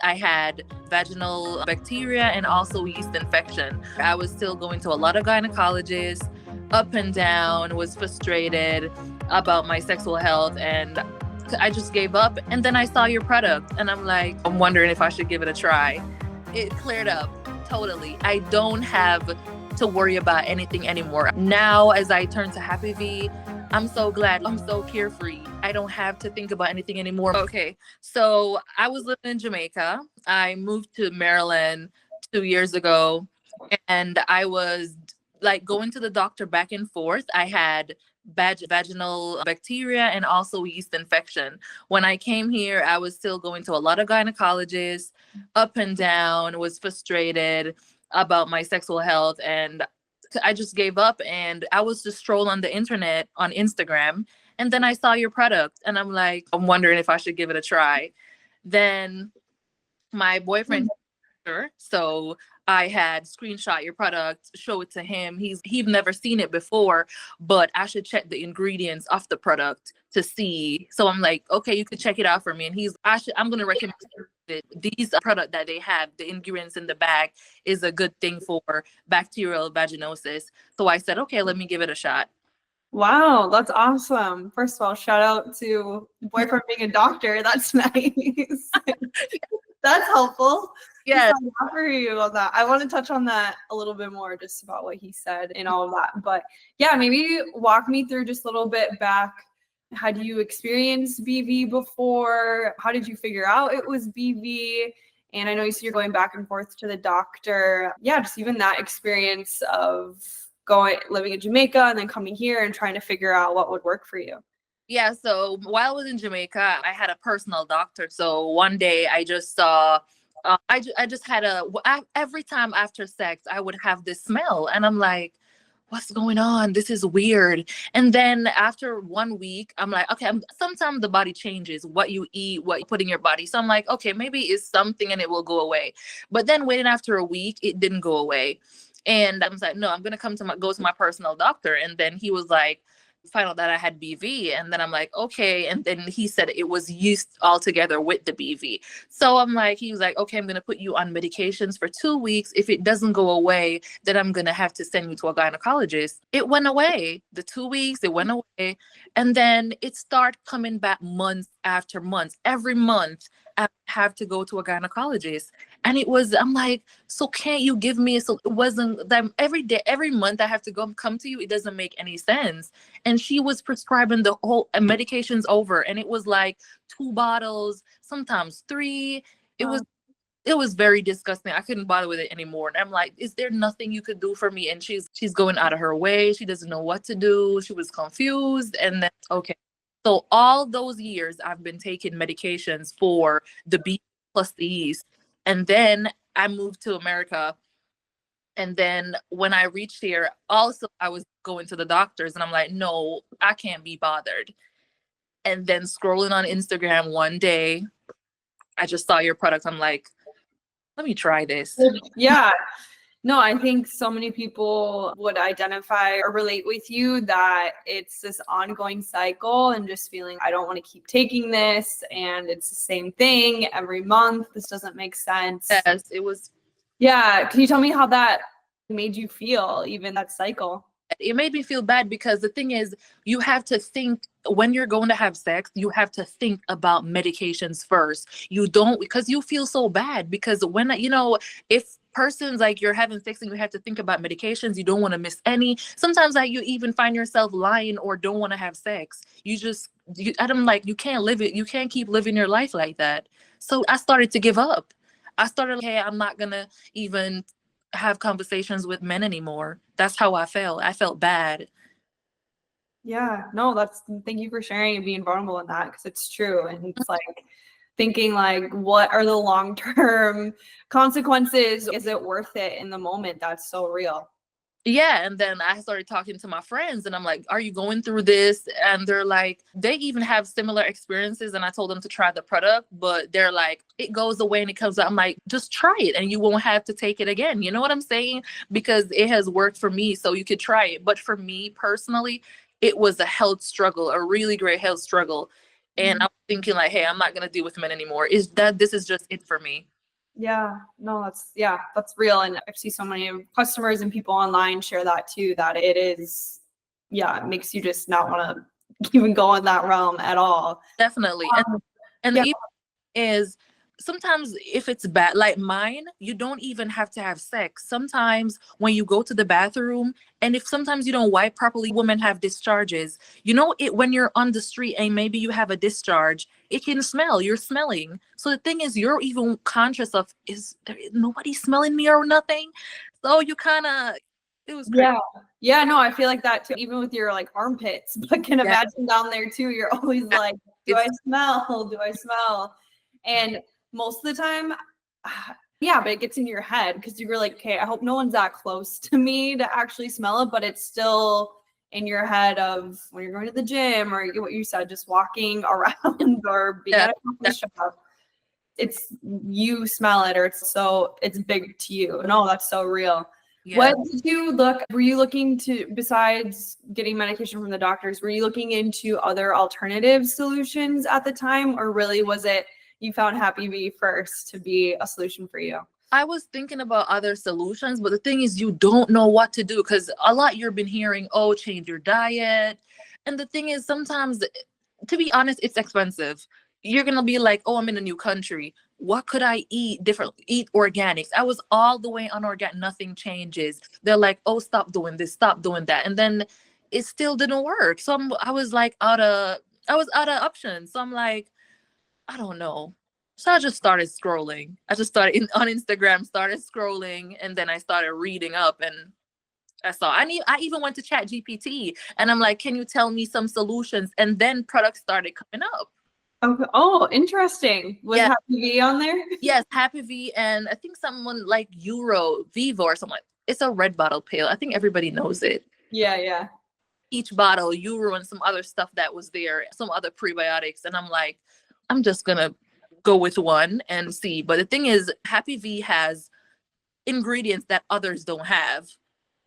I had vaginal bacteria and also yeast infection. I was still going to a lot of gynecologists, up and down, was frustrated about my sexual health, and I just gave up. And then I saw your product and I'm like, I'm wondering if I should give it a try. It cleared up totally. I don't have to worry about anything anymore. Now, as I turn to Happy V, I'm so glad. I'm so carefree. I don't have to think about anything anymore. Okay, so I was living in Jamaica. I moved to Maryland 2 years ago, and I was like going to the doctor back and forth. I had vaginal bacteria and also yeast infection. When I came here, I was still going to a lot of gynecologists, up and down, was frustrated about my sexual health, and I just gave up. And I was just scrolling on the internet on Instagram, and then I saw your product and I'm like, I'm wondering if I should give it a try. Then my boyfriend, so I had screenshot your product, show it to him. He's never seen it before, but I should check the ingredients of the product to see. So I'm like, okay, you could check it out for me. And I'm gonna recommend that these product that they have, the ingredients in the bag is a good thing for bacterial vaginosis. So I said, okay, let me give it a shot. Wow, that's awesome. First of all, shout out to boyfriend being a doctor. That's nice. That's helpful. Yeah. For you on that. I want to touch on that a little bit more, just about what he said and all of that. But yeah, maybe walk me through just a little bit back. Had you experienced BV before? How did you figure out it was BV? And I know you said you're going back and forth to the doctor. Yeah, just even that experience of living in Jamaica and then coming here and trying to figure out what would work for you. Yeah, so while I was in Jamaica, I had a personal doctor. So one day I just saw, I just had every time after sex, I would have this smell. And I'm like, what's going on? This is weird. And then after 1 week, I'm like, okay, sometimes the body changes, what you eat, what you put in your body. So I'm like, okay, maybe it's something and it will go away. But then waiting after a week, it didn't go away. And I was like, no, I'm going to go to my personal doctor. And then he was like, find out that I had BV. And then I'm like, okay. And then he said it was yeast altogether with the BV. So he was like, okay, I'm going to put you on medications for 2 weeks. If it doesn't go away, then I'm going to have to send you to a gynecologist. It went away. The 2 weeks, it went away. And then it started coming back months after months. Every month, I have to go to a gynecologist. And I'm like, so can't you give me, so it wasn't that every day, every month I have to come to you. It doesn't make any sense. And she was prescribing the whole medications over. And it was like 2 bottles, sometimes 3. It was very disgusting. I couldn't bother with it anymore. And I'm like, is there nothing you could do for me? And she's going out of her way. She doesn't know what to do. She was confused. And then, okay. So all those years I've been taking medications for the B plus the yeast. And then I moved to America. And then when I reached here, also I was going to the doctors and I'm like, no, I can't be bothered. And then scrolling on Instagram one day, I just saw your product. I'm like, let me try this. Yeah. No, I think so many people would identify or relate with you that it's this ongoing cycle and just feeling, I don't want to keep taking this. And it's the same thing every month. This doesn't make sense. Yes, it was. Yeah. Can you tell me how that made you feel, even that cycle? It made me feel bad because the thing is, you have to think when you're going to have sex, you have to think about medications first. You don't, because you feel so bad because when, if persons like you're having sex and you have to think about medications, you don't want to miss any. Sometimes you even find yourself lying or don't want to have sex. I'm like, you can't live it. You can't keep living your life like that. So I started to give up. I started, hey, I'm not going to even have conversations with men anymore. That's how I felt. I felt bad. Yeah, no, thank you for sharing and being vulnerable in that, because it's true. And it's like thinking like, what are the long-term consequences? Is it worth it in the moment? That's so real. Yeah. And then I started talking to my friends and I'm like, are you going through this? And they're like, they even have similar experiences. And I told them to try the product, but they're like, it goes away and it comes out. I'm like, just try it and you won't have to take it again. You know what I'm saying? Because it has worked for me. So you could try it. But for me personally, it was a health struggle, a really great health struggle. And I'm thinking like, hey, I'm not going to deal with men anymore. This is just it for me. Yeah, no, that's real. And I see so many customers and people online share that too, that it is, yeah, it makes you just not want to even go in that realm at all. Definitely. And Yeah, the is sometimes if it's bad like mine, you don't even have to have sex. Sometimes when you go to the bathroom, and if sometimes you don't wipe properly, women have discharges, you know, it when you're on the street and maybe you have a discharge, it can smell, you're smelling. So the thing is, you're even conscious of, is there nobody smelling me or nothing? So you kind of, it was crazy. yeah, no, I feel like that too, even with your like armpits, but can Yeah, imagine down there too, you're always like, do I it's smell? Do I smell? And most of the time, yeah, but it gets in your head because you're like, okay, I hope no one's that close to me to actually smell it, but it's still in your head of when you're going to the gym or what you said, just walking around or being yeah, at a coffee shop. It's you smell it, or it's big to you. No, that's so real. yeah. What did you were you looking to, besides getting medication from the doctors, were you looking into other alternative solutions at the time, or really was it you found Happy Bee first to be a solution for you? I was thinking about other solutions, but the thing is, you don't know what to do because a lot you've been hearing, oh, change your diet. And the thing is, sometimes, to be honest, it's expensive. You're going to be like, oh, I'm in a new country. What could I eat different? Eat organics. I was all the way on organic. Nothing changes. They're like, oh, stop doing this, stop doing that. And then it still didn't work. So I was like I was out of options. So I'm like, I don't know. So I just started scrolling. I just started on Instagram, started scrolling, and then I started reading up, and I saw I even went to Chat GPT, and I'm like, can you tell me some solutions? And then products started coming up. Okay. Oh, interesting. Was Yeah. Happy Bee on there? Yes, Happy V, and I think someone like Euro Vivo or something. It's a red bottle pill. I think everybody knows it. Yeah. Each bottle, Euro and some other stuff that was there, some other prebiotics, and I'm like, I'm just gonna go with one and see. But the thing is, Happy V has ingredients that others don't have.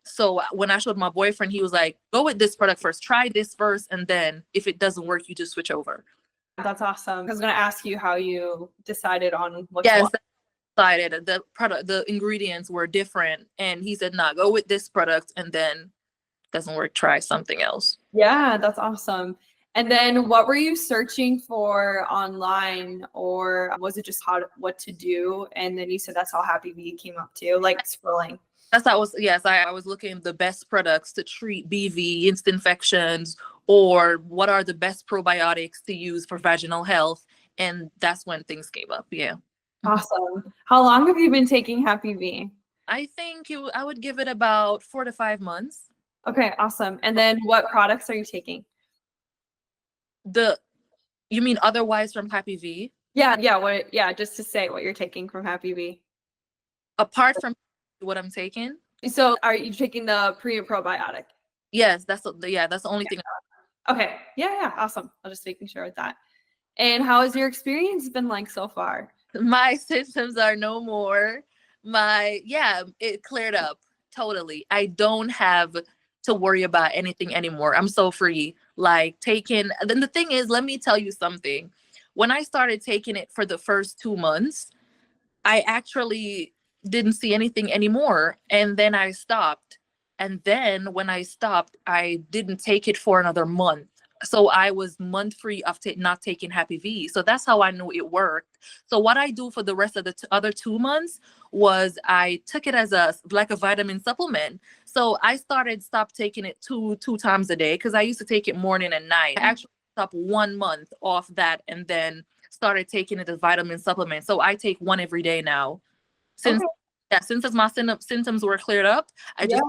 So when I showed my boyfriend, he was like, go with this product first, try this first, and then if it doesn't work, you just switch over. That's awesome. I was going to ask you how you decided on what's Yes, what. decided the product, the ingredients were different, and he said, nah, go with this product, and then doesn't work, try something else. Yeah, that's awesome. And then what were you searching for online, or was it just what to do? And then you said that's how Happy Bee came up too, like scrolling. That's how I was. Yes, I was looking at the best products to treat BV, yeast infections, or what are the best probiotics to use for vaginal health, and that's when things came up. Yeah. Awesome. How long have you been taking Happy Bee? I think I would give it about 4 to 5 months. Okay, awesome. And then what products are you taking? You mean otherwise from Happy V? Yeah, just to say what you're taking from Happy Bee. Apart from what I'm taking? So are you taking the pre and probiotic? Yes, that's the only thing. Okay. Yeah, awesome. I'm just making sure with that. And how has your experience been like so far? My symptoms are no more. It cleared up totally. I don't have to worry about anything anymore. I'm so free. Like then the thing is, let me tell you something. When I started taking it for the first 2 months, I actually didn't see anything anymore. And then I stopped. And then when I stopped, I didn't take it for another month. So I was month free of not taking Happy V. So that's how I knew it worked. So what I do for the rest of the other 2 months was I took it as like a vitamin supplement. So I stopped taking it two times a day because I used to take it morning and night. I actually stopped 1 month off that and then started taking it as vitamin supplement. So I take one every day now. Since Okay. since my symptoms were cleared up, I Yeah. just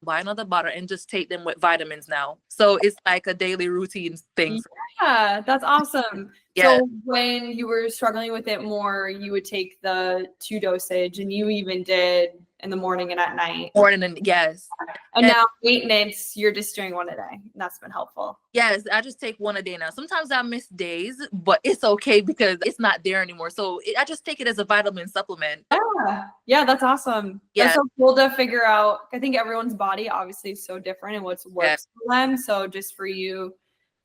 buy another bottle and just take them with vitamins now. So it's like a daily routine thing. Yeah, that's awesome. Yeah. So when you were struggling with it more, you would take the 2 dosage, and you even did in the morning and at night. Morning and yes. And now maintenance, you're just doing one a day. And that's been helpful. Yes, I just take one a day now. Sometimes I miss days, but it's okay because it's not there anymore. So I just take it as a vitamin supplement. Yeah, that's awesome. Yeah. That's so cool to figure out. I think everyone's body obviously is so different and what works for them. So just for you,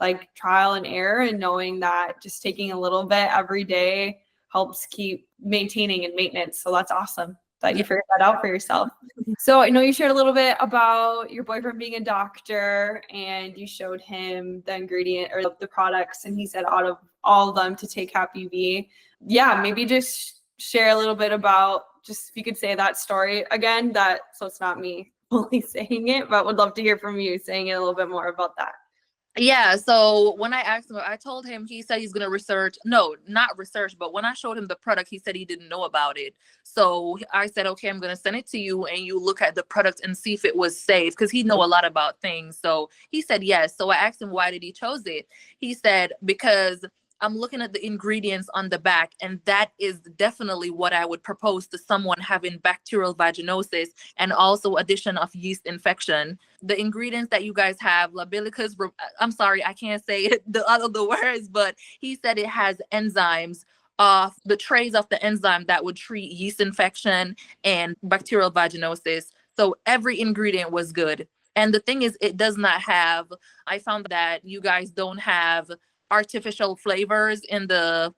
like trial and error and knowing that just taking a little bit every day helps keep maintaining and maintenance. So that's awesome that you figured that out for yourself. So I know you shared a little bit about your boyfriend being a doctor, and you showed him the ingredient or the products, and he said out of all of them to take Happy V. Yeah, maybe just share a little bit about, just if you could say that story again, so it's not me only saying it, but would love to hear from you saying it a little bit more about that. Yeah, so when I asked him, I told him, he said he's going to research. No, not research, but when I showed him the product, he said he didn't know about it. So I said, okay, I'm going to send it to you and you look at the product and see if it was safe, because he know a lot about things. So he said yes. So I asked him, why did he chose it? He said, because I'm looking at the ingredients on the back, and that is definitely what I would propose to someone having bacterial vaginosis and also addition of yeast infection. The ingredients that you guys have, Labilicus, I'm sorry, I can't say it, the other the words, but he said it has enzymes, of the trace of the enzyme that would treat yeast infection and bacterial vaginosis. So every ingredient was good. And the thing is, it does not have, I found that you guys don't have artificial flavors in the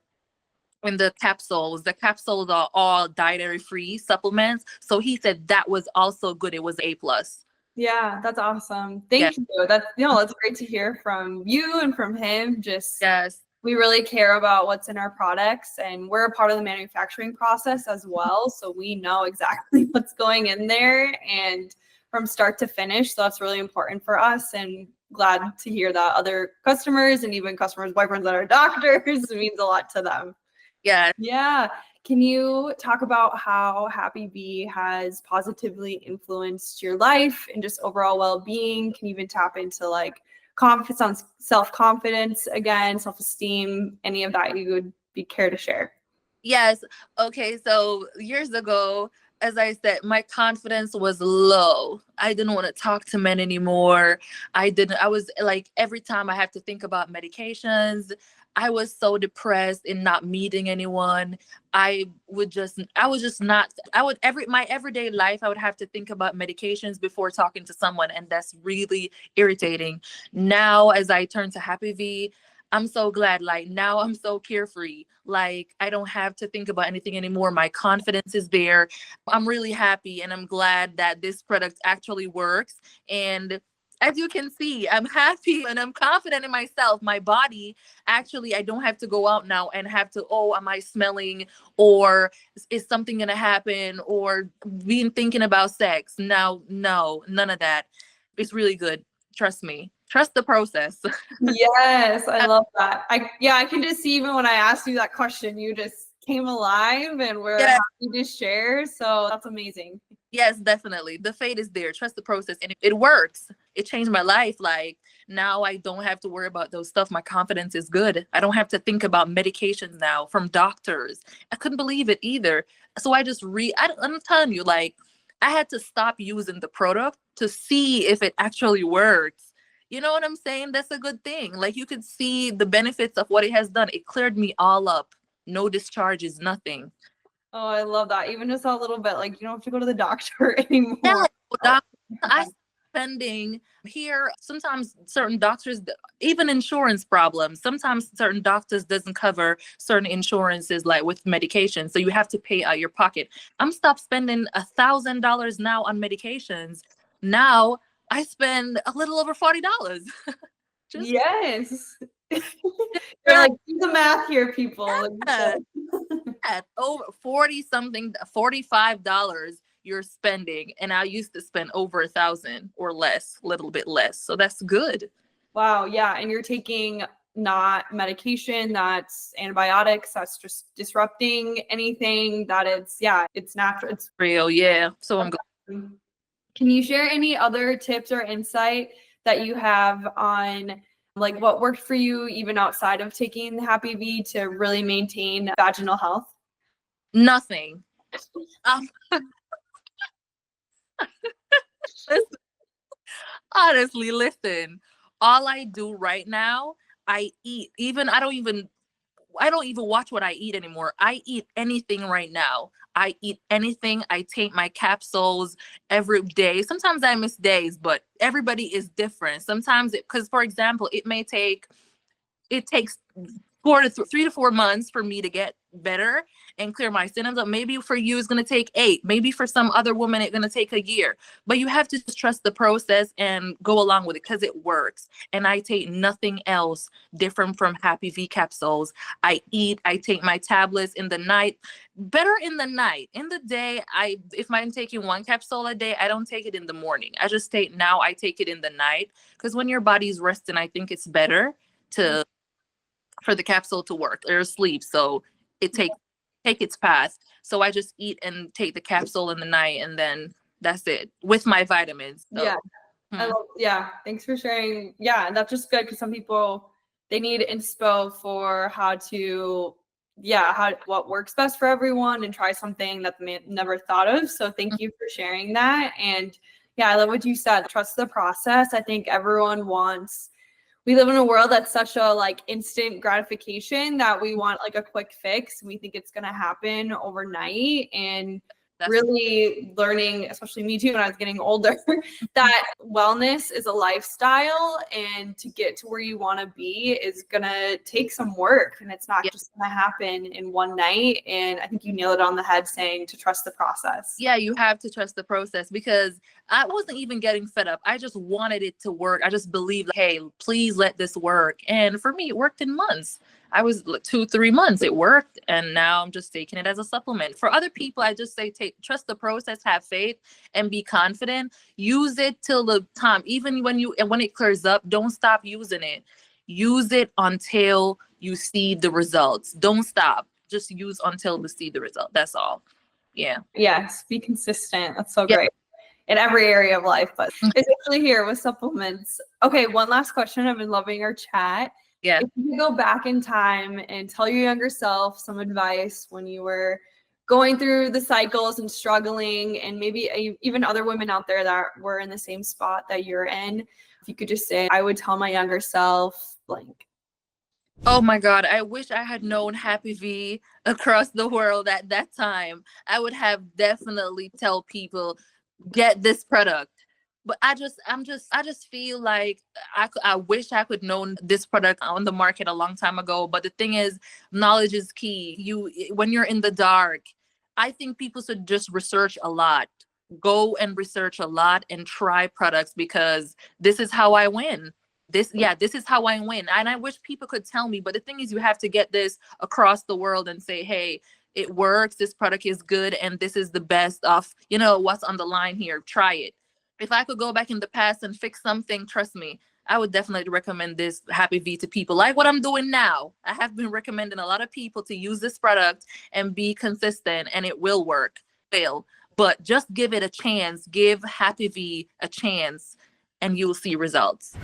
capsules. The capsules are all dietary free supplements. So he said that was also good. It was A plus. Yeah, that's awesome. Thank you. That's great to hear from you and from him. Just yes, we really care about what's in our products, and we're a part of the manufacturing process as well. So we know exactly what's going in there and from start to finish. So that's really important for us, and glad to hear that other customers and even customers' boyfriends that are doctors means a lot to them. yeah. Yeah. Can you talk about how Happy V has positively influenced your life and just overall well-being? Can you even tap into like confidence, self-confidence again, self-esteem, any of that you would be care to share? Yes. Okay. So years ago, as I said, my confidence was low. I didn't want to talk to men anymore. I was like, every time I have to think about medications, I was so depressed in not meeting anyone. I was just not, my everyday life, I would have to think about medications before talking to someone. And that's really irritating. Now, as I turn to Happy V, I'm so glad. Like now I'm so carefree. Like I don't have to think about anything anymore. My confidence is there. I'm really happy, and I'm glad that this product actually works. And as you can see, I'm happy and I'm confident in myself. My body, actually, I don't have to go out now and have to, oh, am I smelling, or is something going to happen, or being thinking about sex. No, none of that. It's really good. Trust me. Trust the process. Yes, I love that. I can just see, even when I asked you that question, you just came alive and we're happy to share. So that's amazing. Yes, definitely. The fate is there. Trust the process. And it works. It changed my life. Like now I don't have to worry about those stuff. My confidence is good. I don't have to think about medications now from doctors. I couldn't believe it either. So I just I'm telling you, like I had to stop using the product to see if it actually works. You know what I'm saying? That's a good thing. Like you could see the benefits of what it has done. It cleared me all up. No discharges, nothing. Oh, I love that. Even just a little bit, like you don't have to go to the doctor anymore. Yeah, I spending here. Sometimes certain doctors, even insurance problems. Sometimes certain doctors doesn't cover certain insurances, like with medication. So you have to pay out your pocket. I'm stopped spending $1,000 now on medications. Now I spend a little over $40. Yes. You're like, do the math here, people. Yeah. Over 40 something, $45 you're spending, and I used to spend over 1,000 or less, a little bit less. So that's good. Wow. Yeah. And you're taking not medication, that's antibiotics, that's just disrupting anything that it's natural. It's Real. Yeah. So I'm glad. Can you share any other tips or insight that you have on like what worked for you even outside of taking the Happy V to really maintain vaginal health? Nothing. Um, honestly, listen, all I do right now, I eat. I don't even watch what I eat anymore. I eat anything right now. I eat anything. I take my capsules every day. Sometimes I miss days, but everybody is different. Sometimes because for example, it takes 3 to 4 months for me to get better and clear my symptoms up. Maybe for you it's going to take 8. Maybe for some other woman it's going to take a year. But you have to just trust the process and go along with it because it works. And I take nothing else different from Happy V capsules. I take my tablets in the night. Better in the night. In the day, if I'm taking 1 capsule a day, I don't take it in the morning. I take it in the night because when your body's resting, I think it's better for the capsule to work or sleep. So it take its path. So I just eat and take the capsule in the night, and then that's it with my vitamins. So, yeah. Thanks for sharing. Yeah, that's just good because some people, they need inspo for what works best for everyone and try something that they never thought of. So thank you for sharing that. And yeah, I love what you said. Trust the process. I think we live in a world that's such a like instant gratification that we want like a quick fix. We think it's going to happen overnight, and really learning, especially me too, when I was getting older, that wellness is a lifestyle, and to get to where you want to be is going to take some work, and it's not just going to happen in one night. And I think you nailed it on the head saying to trust the process. Yeah, you have to trust the process because I wasn't even getting fed up. I just wanted it to work. I just believed, hey, please let this work. And for me, it worked in months. I was 2-3 months. It worked. And now I'm just taking it as a supplement. For other people, I just say, trust the process, have faith, and be confident. Use it till the time. Even when it clears up, don't stop using it. Use it until you see the results. Don't stop. Just use until you see the result. That's all. Yeah. Yes. Be consistent. That's so great in every area of life, but especially here with supplements. Okay. One last question. I've been loving our chat. Yeah. If you could go back in time and tell your younger self some advice when you were going through the cycles and struggling, and maybe even other women out there that were in the same spot that you're in, if you could just say, I would tell my younger self blank. Oh my God, I wish I had known Happy V across the world at that time. I would have definitely tell people, get this product. But I just feel like I wish I could known this product on the market a long time ago. But the thing is, knowledge is key. When you're in the dark, I think people should just research a lot. Go and research a lot and try products, because this is how I win. This is how I win. And I wish people could tell me, but the thing is, you have to get this across the world and say, hey, it works. This product is good. And this is the best of, what's on the line here. Try it. If I could go back in the past and fix something, trust me, I would definitely recommend this Happy V to people like what I'm doing now. I have been recommending a lot of people to use this product and be consistent, and it will work. Fail, but just give it a chance. Give Happy V a chance, and you'll see results.